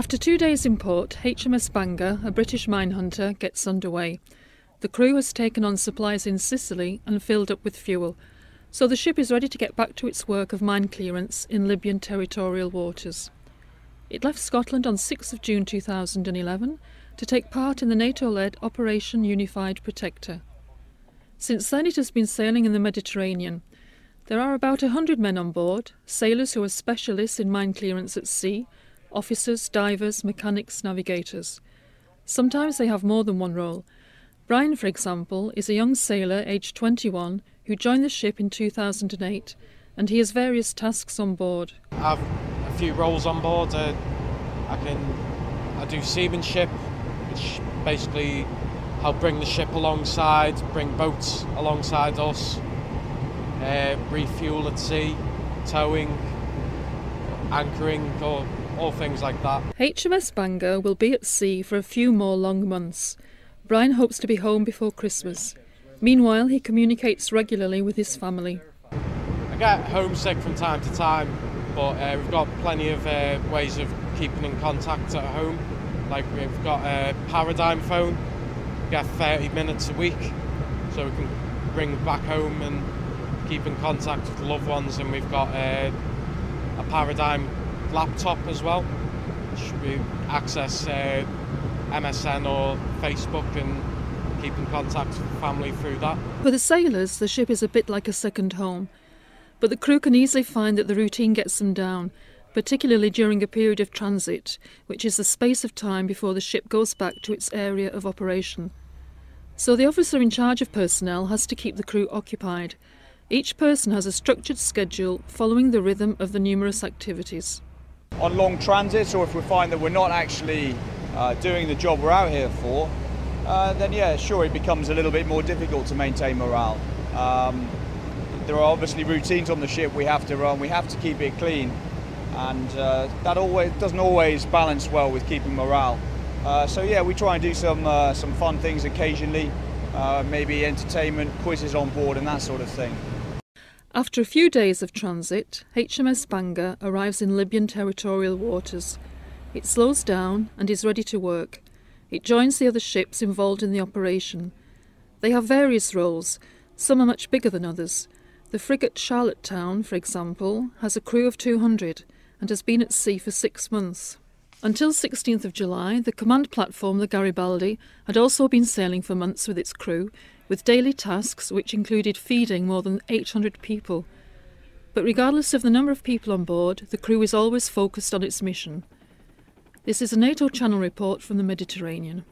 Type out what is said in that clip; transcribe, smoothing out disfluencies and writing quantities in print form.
After 2 days in port, HMS Bangor, a British minehunter, gets underway. The crew has taken on supplies in Sicily and filled up with fuel, so the ship is ready to get back to its work of mine clearance in Libyan territorial waters. It left Scotland on 6 June 2011 to take part in the NATO-led Operation Unified Protector. Since then it has been sailing in the Mediterranean. There are about 100 men on board, sailors who are specialists in mine clearance at sea, officers, divers, mechanics, navigators. Sometimes they have more than one role. Brian, for example, is a young sailor aged 21 who joined the ship in 2008, and he has various tasks on board. I have a few roles on board. I do seamanship, which basically help bring the ship alongside, bring boats alongside us, refuel at sea, towing, anchoring, or all things like that. HMS Bangor will be at sea for a few more long months. Brian hopes to be home before Christmas. Meanwhile, he communicates regularly with his family. I get homesick from time to time, but we've got plenty of ways of keeping in contact at home. Like we've got a Paradigm phone, we get 30 minutes a week, so we can bring back home and keep in contact with loved ones. And we've got a Paradigm laptop as well, which we access MSN or Facebook and keep in contact with family through that. For the sailors, the ship is a bit like a second home, but the crew can easily find that the routine gets them down, particularly during a period of transit, which is the space of time before the ship goes back to its area of operation. So the officer in charge of personnel has to keep the crew occupied. Each person has a structured schedule following the rhythm of the numerous activities. On long transits, or if we find that we're not actually doing the job we're out here for, then yeah, sure, it becomes a little bit more difficult to maintain morale. There are obviously routines on the ship we have to run, we have to keep it clean, and that doesn't always balance well with keeping morale. So yeah, we try and do some fun things occasionally, maybe entertainment, quizzes on board and that sort of thing. After a few days of transit, HMS Bangor arrives in Libyan territorial waters. It slows down and is ready to work. It joins the other ships involved in the operation. They have various roles. Some are much bigger than others. The frigate Charlottetown, for example, has a crew of 200 and has been at sea for 6 months. Until 16th of July, the command platform, the Garibaldi, had also been sailing for months with its crew, with daily tasks which included feeding more than 800 people. But regardless of the number of people on board, the crew is always focused on its mission. This is a NATO Channel report from the Mediterranean.